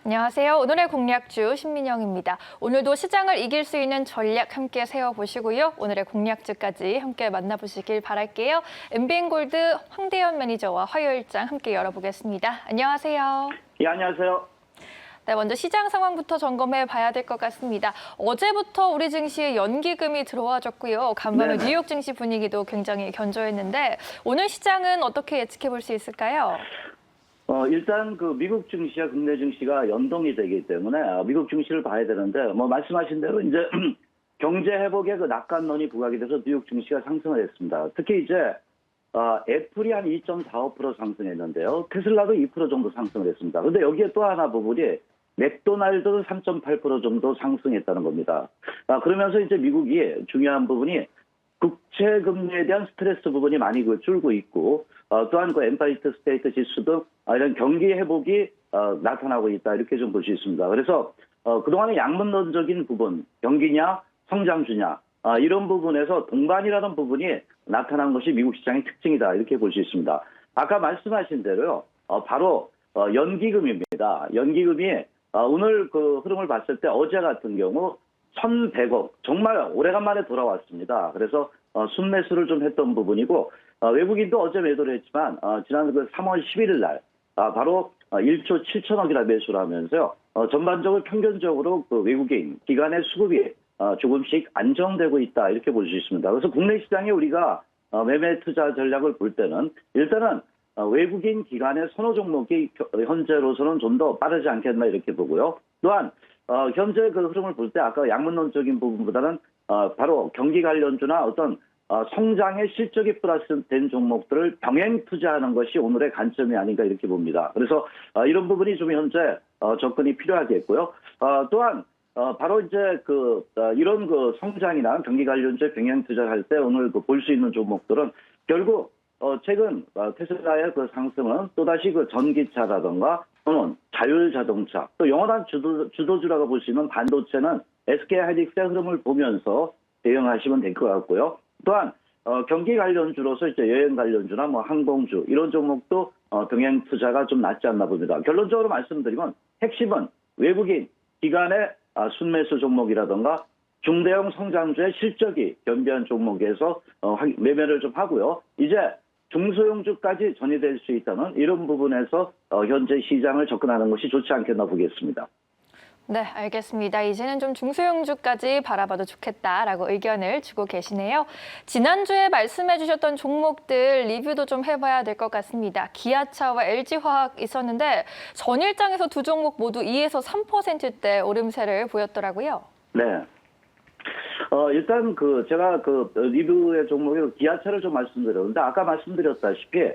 안녕하세요. 오늘의 공략주 신민영입니다. 오늘도 시장을 이길 수 있는 전략 함께 세워보시고요. 오늘의 공략주까지 함께 만나보시길 바랄게요. MBN골드 황대현 매니저와 화요일장 함께 열어보겠습니다. 안녕하세요. 예, 안녕하세요. 네, 먼저 시장 상황부터 점검해 봐야 될 것 같습니다. 어제부터 우리 증시에 연기금이 들어와줬고요. 간밤에 네네. 뉴욕 증시 분위기도 굉장히 견조했는데 오늘 시장은 어떻게 예측해 볼 수 있을까요? 일단 그 미국 증시와 국내 증시가 연동이 되기 때문에 미국 증시를 봐야 되는데 말씀하신 대로 이제 경제 회복에 그 낙관론이 부각이 돼서 뉴욕 증시가 상승을 했습니다. 특히 이제 애플이 한 2.45% 상승했는데요. 테슬라도 2% 정도 상승을 했습니다. 그런데 여기에 또 하나 부분이 맥도날드도 3.8% 정도 상승했다는 겁니다. 그러면서 이제 미국이 중요한 부분이 국채 금리에 대한 스트레스 부분이 많이 줄고 있고 또한 그 엠파이어 스테이트 지수도 이런 경기 회복이 나타나고 있다 이렇게 좀 볼 수 있습니다. 그래서 그동안의 양면론적인 부분 경기냐 성장주냐 이런 부분에서 동반이라는 부분이 나타난 것이 미국 시장의 특징이다 이렇게 볼 수 있습니다. 아까 말씀하신 대로요 바로 연기금입니다. 연기금이 오늘 그 흐름을 봤을 때 어제 같은 경우 1,100억 정말 오래간만에 돌아왔습니다. 그래서 순매수를 좀 했던 부분이고 외국인도 어제 매도를 했지만 지난 그 3월 11일 날 바로 1조 7천억이나 매수를 하면서요. 전반적으로 평균적으로 그 외국인 기관의 수급이 조금씩 안정되고 있다 이렇게 볼 수 있습니다. 그래서 국내 시장에 우리가 매매 투자 전략을 볼 때는 일단은 외국인 기관의 선호 종목이 현재로서는 좀 더 빠르지 않겠나 이렇게 보고요. 또한 현재 그 흐름을 볼 때 아까 양문론적인 부분보다는 바로 경기 관련주나 어떤 성장의 실적이 플러스된 종목들을 병행 투자하는 것이 오늘의 관점이 아닌가 이렇게 봅니다. 그래서 이런 부분이 좀 현재 접근이 필요하겠고요. 또한 바로 이제 이런 그 성장이나 경기 관련주에 병행 투자를 할 때 오늘 볼 수 있는 종목들은 결국 최근 테슬라의 그 상승은 또다시 그 전기차라든가 또는 자율자동차 또 영원한 주도주라고 볼 수 있는 반도체는 SK 하이닉스의 흐름을 보면서 대응하시면 될 것 같고요. 또한 경기 관련주로서 이제 여행 관련주나 항공주 이런 종목도 병행 투자가 좀 낫지 않나 봅니다. 결론적으로 말씀드리면 핵심은 외국인 기관의 순매수 종목이라든가 중대형 성장주의 실적이 견비한 종목에서 매매를 좀 하고요. 이제 중소형주까지 전이될 수 있다는 이런 부분에서 현재 시장을 접근하는 것이 좋지 않겠나 보겠습니다. 네, 알겠습니다. 이제는 좀 중소형주까지 바라봐도 좋겠다라고 의견을 주고 계시네요. 지난주에 말씀해 주셨던 종목들 리뷰도 좀 해봐야 될 것 같습니다. 기아차와 LG화학 있었는데 전일장에서 두 종목 모두 2에서 3%대 오름세를 보였더라고요. 네. 일단 제가 리뷰의 종목에 기아차를 좀 말씀드렸는데 아까 말씀드렸다시피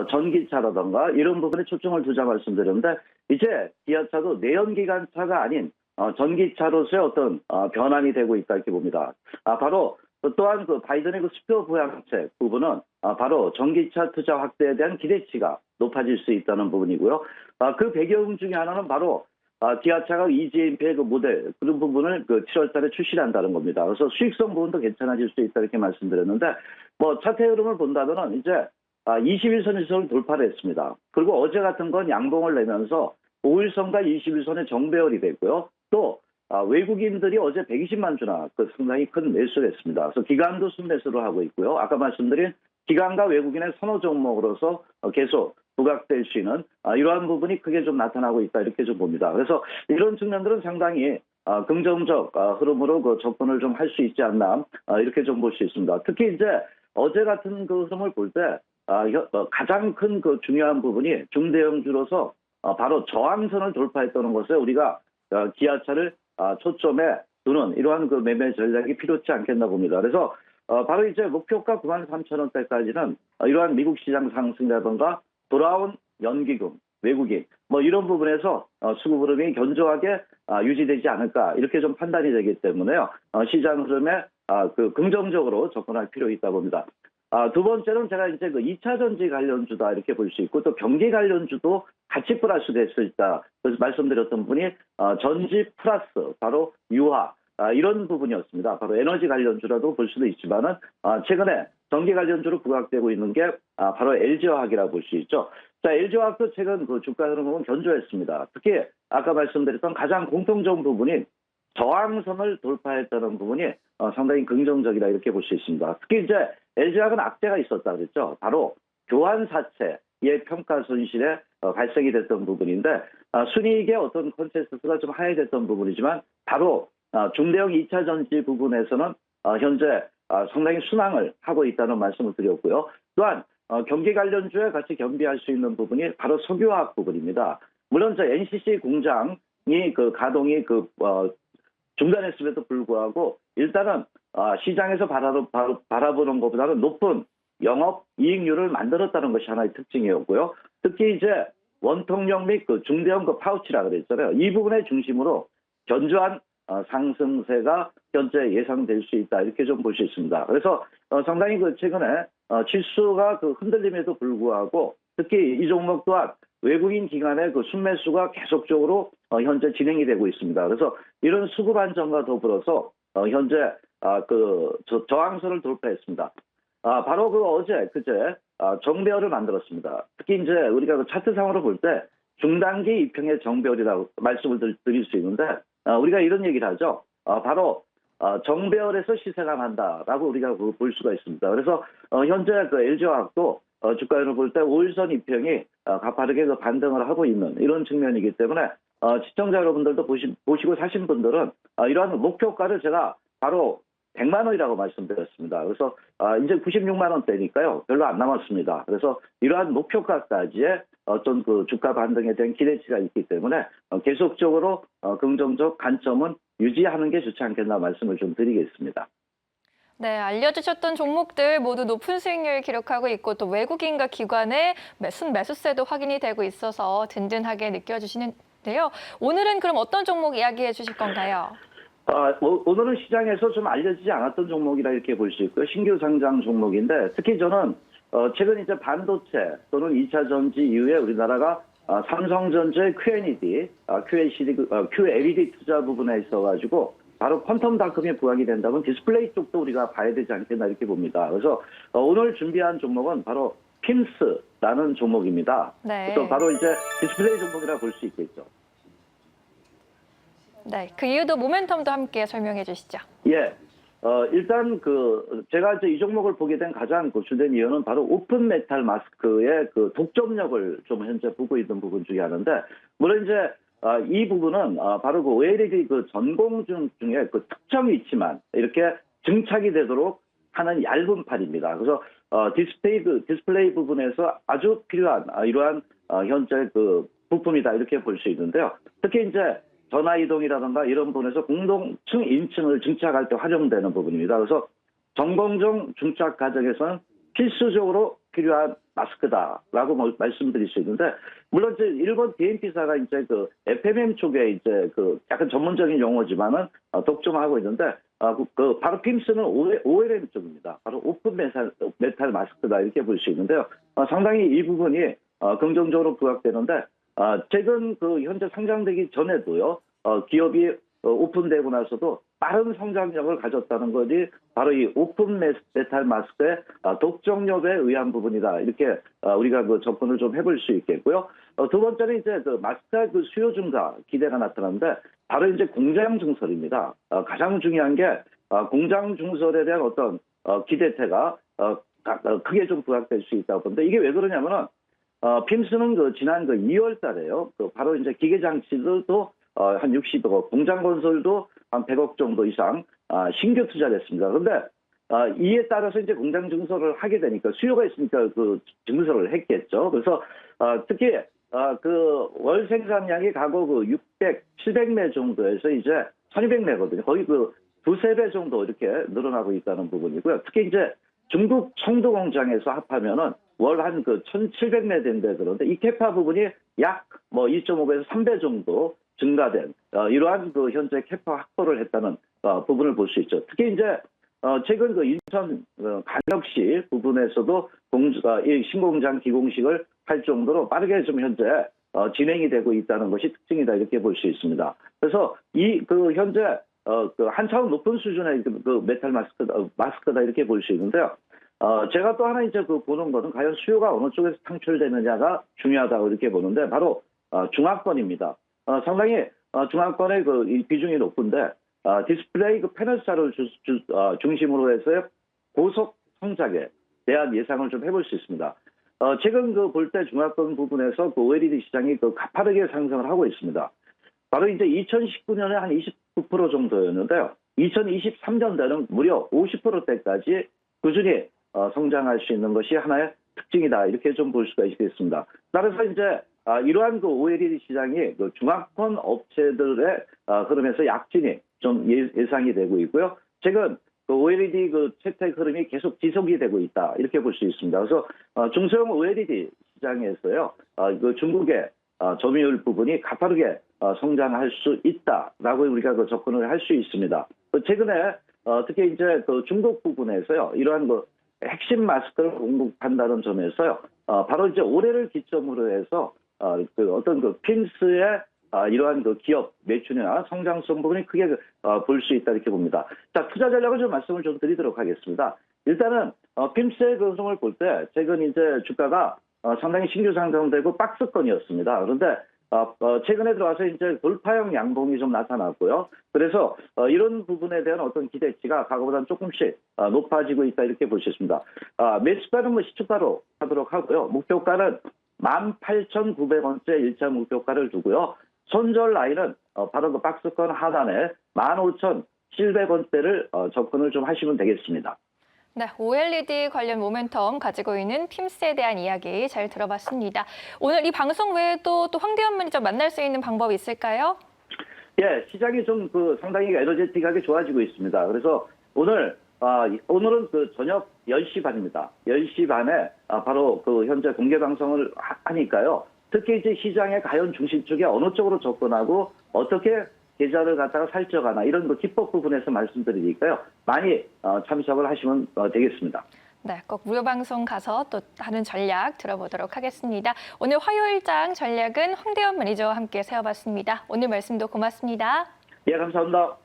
전기차라던가 이런 부분에 초점을 두자 말씀드렸는데 이제 기아차도 내연기관차가 아닌 전기차로서의 어떤 변환이 되고 있다 이렇게 봅니다. 바로 또한 바이든의 수표 부양책 부분은 바로 전기차 투자 확대에 대한 기대치가 높아질 수 있다는 부분이고요. 그 배경 중에 하나는 바로 기아차가 EGMP의 모델 그런 부분을 7월 달에 출시를 한다는 겁니다. 그래서 수익성 부분도 괜찮아질 수 있다 이렇게 말씀드렸는데 차트 흐름을 본다면은 이제 21선 돌파를 했습니다. 그리고 어제 같은 건 양봉을 내면서 5일선과 21선의 정배열이 됐고요. 또 외국인들이 어제 120만 주나 상당히 큰 매수를 했습니다. 그래서 기관도 순매수를 하고 있고요. 아까 말씀드린 기관과 외국인의 선호 종목으로서 계속 부각될 수 있는 이러한 부분이 크게 좀 나타나고 있다 이렇게 좀 봅니다. 그래서 이런 측면들은 상당히 긍정적 흐름으로 접근을 좀 할 수 있지 않나 이렇게 좀 볼 수 있습니다. 특히 이제 어제 같은 흐름을 볼 때 가장 큰 중요한 부분이 중대형주로서 바로 저항선을 돌파했다는 것에 우리가 기아차를 초점에 두는 이러한 매매 전략이 필요치 않겠나 봅니다. 그래서 바로 이제 목표가 93,000원대까지는 이러한 미국 시장 상승이라든가 돌아온 연기금, 외국인 이런 부분에서 수급 흐름이 견조하게 유지되지 않을까 이렇게 좀 판단이 되기 때문에요. 시장 흐름에 긍정적으로 접근할 필요가 있다 봅니다. 두 번째는 제가 이제 2차 전지 관련주다 이렇게 볼 수 있고 또 경기 관련주도 같이 플러스될 수 있다. 그래서 말씀드렸던 분이 전지 플러스 바로 유화 이런 부분이었습니다. 바로 에너지 관련주라도 볼 수도 있지만은 최근에 전기 관련주로 부각되고 있는 게 바로 LG화학이라고 볼 수 있죠. 자, LG화학도 최근 주가 흐름은 견조했습니다. 특히 아까 말씀드렸던 가장 공통적인 부분인 저항선을 돌파했다는 부분이 상당히 긍정적이다 이렇게 볼 수 있습니다. 특히 이제 LG화학은 악재가 있었다 그랬죠. 바로 교환 사채의 평가 손실에 발생이 됐던 부분인데 순이익의 어떤 컨센서스가 좀 하회됐던 부분이지만 바로 중대형 2차 전지 부분에서는 현재 상당히 순항을 하고 있다는 말씀을 드렸고요. 또한 경기 관련주에 같이 겸비할 수 있는 부분이 바로 석유화학 부분입니다. 물론 저 NCC 공장이 그 가동이 중단했음에도 불구하고 일단은 시장에서 바라보는 것보다는 높은 영업 이익률을 만들었다는 것이 하나의 특징이었고요. 특히 이제 원통형 및 그 중대형 그 파우치라 그랬잖아요. 이 부분의 중심으로 견조한 상승세가 현재 예상될 수 있다 이렇게 좀 볼 수 있습니다. 그래서 상당히 그 최근에 지수가 그 흔들림에도 불구하고 특히 이 종목 또한 외국인 기관의 그 순매수가 계속적으로 현재 진행이 되고 있습니다. 그래서 이런 수급 안정과 더불어서 현재 저항선을 돌파했습니다. 바로 그제 정배열을 만들었습니다. 특히 이제 우리가 그 차트상으로 볼 때 중단기 이평의 정배열이라고 말씀을 드릴 수 있는데 우리가 이런 얘기를 하죠. 바로 정배열에서 시세가 난다라고 우리가 볼 수가 있습니다. 그래서 현재 그 LG화학도 주가를 볼 때 5일선 이평이 가파르게 반등을 하고 있는 이런 측면이기 때문에 시청자 여러분들도 보시고 사신 분들은 이러한 목표가를 제가 바로 100만 원이라고 말씀드렸습니다. 그래서 이제 96만 원대니까요. 별로 안 남았습니다. 그래서 이러한 목표가까지의 어떤 그 주가 반등에 대한 기대치가 있기 때문에 계속적으로 긍정적 관점은 유지하는 게 좋지 않겠나 말씀을 좀 드리겠습니다. 네, 알려주셨던 종목들 모두 높은 수익률을 기록하고 있고 또 외국인과 기관의 매수세도 확인이 되고 있어서 든든하게 느껴지시는데요. 오늘은 그럼 어떤 종목 이야기해 주실 건가요? 오늘은 시장에서 좀 알려지지 않았던 종목이라 이렇게 볼 수 있고요. 신규 상장 종목인데 특히 저는 최근 이제 반도체 또는 2차 전지 이후에 우리나라가 삼성전자의 QLED 투자 부분에 있어가지고 바로 퀀텀 다컴이 부각이 된다면 디스플레이 쪽도 우리가 봐야 되지 않겠나 이렇게 봅니다. 그래서 오늘 준비한 종목은 바로 핌스라는 종목입니다. 네. 그래서 바로 이제 디스플레이 종목이라 볼 수 있겠죠. 네, 그 이유도 모멘텀도 함께 설명해 주시죠. 예. 일단 제가 이제 이 종목을 보게 된 가장 주된 이유는 바로 오픈 메탈 마스크의 그 독점력을 좀 현재 보고 있는 부분 중에 하나인데, 물론 이제 이 부분은 바로 그 OLED 그 전공중 중에 그 특정 위치만 이렇게 증착이 되도록 하는 얇은 팔입니다. 그래서 디스플레이 부분에서 아주 필요한 이러한 현재 그 부품이다 이렇게 볼 수 있는데요. 특히 이제 전화 이동이라든가 이런 부분에서 공동층 인층을 증착할 때 활용되는 부분입니다. 그래서 전공정 증착 과정에서는 필수적으로 필요한 마스크다라고 말씀드릴 수 있는데, 물론 이제 일본 DMP사가 이제 그 FMM 쪽에 이제 그 약간 전문적인 용어지만은 독점하고 있는데, 바로 핌스는 OLM 쪽입니다. 바로 오픈 메탈 마스크다 이렇게 볼 수 있는데요. 상당히 이 부분이 긍정적으로 부각되는데, 최근 현재 상장되기 전에도요, 기업이 오픈되고 나서도 빠른 성장력을 가졌다는 것이 바로 이 오픈 메탈 마스크의 독점력에 의한 부분이다. 이렇게 우리가 접근을 좀 해볼 수 있겠고요. 두 번째는 이제 마스크의 수요 증가 기대가 나타나는데, 바로 이제 공장 증설입니다. 가장 중요한 게 공장 증설에 대한 어떤 기대태가 크게 좀 부각될 수 있다고 보는데, 이게 왜 그러냐면은 핌스는 지난 2월 달에요. 바로 이제 기계장치들도 한 60억, 공장 건설도 한 100억 정도 이상 신규 투자를 했습니다. 그런데 이에 따라서 이제 공장 증설을 하게 되니까 수요가 있으니까 증설을 했겠죠. 그래서 특히 월 생산량이 과거 600, 700매 정도에서 이제 1200매거든요. 거의 두세 배 정도 이렇게 늘어나고 있다는 부분이고요. 특히 이제 중국 청도 공장에서 합하면은 월 한 1700매 된다 그러는데, 이 캐파 부분이 약 2.5배에서 3배 정도 증가된 이러한 현재 캐파 확보를 했다는 부분을 볼 수 있죠. 특히 이제 최근 인천 광역시 부분에서도 이 신공장 기공식을 할 정도로 빠르게 좀 현재 진행이 되고 있다는 것이 특징이다 이렇게 볼 수 있습니다. 그래서 현재 한 차원 높은 수준의 메탈 마스크다 이렇게 볼 수 있는데요. 제가 또 하나 이제 보는 거는 과연 수요가 어느 쪽에서 창출되느냐가 중요하다고 이렇게 보는데, 바로 중화권입니다. 상당히 중앙권의 이 비중이 높은데 디스플레이 패널사를 중심으로 해서 고속 성장에 대한 예상을 좀 해볼 수 있습니다. 최근 볼 때 중앙권 부분에서 OLED 시장이 가파르게 상승을 하고 있습니다. 바로 이제 2019년에 한 29% 정도였는데요. 2023년대는 무려 50%대까지 꾸준히 성장할 수 있는 것이 하나의 특징이다. 이렇게 좀 볼 수가 있겠습니다. 따라서 이제 이러한 OLED 시장이 중앙권 업체들의 흐름에서 약진이 좀 예상이 되고 있고요. 최근 OLED 채택 흐름이 계속 지속이 되고 있다. 이렇게 볼 수 있습니다. 그래서 중소형 OLED 시장에서요. 중국의 점유율 부분이 가파르게 성장할 수 있다라고 우리가 접근을 할 수 있습니다. 최근에 특히 이제 중국 부분에서요. 이러한 핵심 마스크를 공급한다는 점에서요. 바로 이제 올해를 기점으로 해서 어떤 핀스의 이러한 기업 매출이나 성장성 부분이 크게 볼 수 있다 이렇게 봅니다. 자, 투자 전략을 좀 말씀을 좀 드리도록 하겠습니다. 일단은 핀스의 흐름을 볼 때 최근 이제 주가가 상당히 신규 상장되고 박스권이었습니다. 그런데 최근에 들어와서 이제 돌파형 양봉이 좀 나타났고요. 그래서 이런 부분에 대한 어떤 기대치가 과거보다는 조금씩 높아지고 있다 이렇게 볼 수 있습니다. 매수가는 시초가로 하도록 하고요. 목표가는 18,900원째 1차 목표가를 두고요. 손절 라인은 바로 박스권 하단에 15,700원대를 접근을 좀 하시면 되겠습니다. 네, OLED 관련 모멘텀 가지고 있는 핌스에 대한 이야기 잘 들어봤습니다. 오늘 이 방송 외에도 또 황대현 매니저 만날 수 있는 방법이 있을까요? 예, 시장이 좀 상당히 에너제틱하게 좋아지고 있습니다. 그래서 오늘은 저녁 10시 반입니다. 10시 반에 바로 현재 공개 방송을 하니까요. 특히 이제 시장의 과연 중심 쪽에 어느 쪽으로 접근하고 어떻게 계좌를 갖다가 살쪄가나 이런 기법 부분에서 말씀드리니까요. 많이 참석을 하시면 되겠습니다. 네, 꼭 무료 방송 가서 또 다른 전략 들어보도록 하겠습니다. 오늘 화요일장 전략은 황대현 매니저와 함께 세워봤습니다. 오늘 말씀도 고맙습니다. 예, 감사합니다.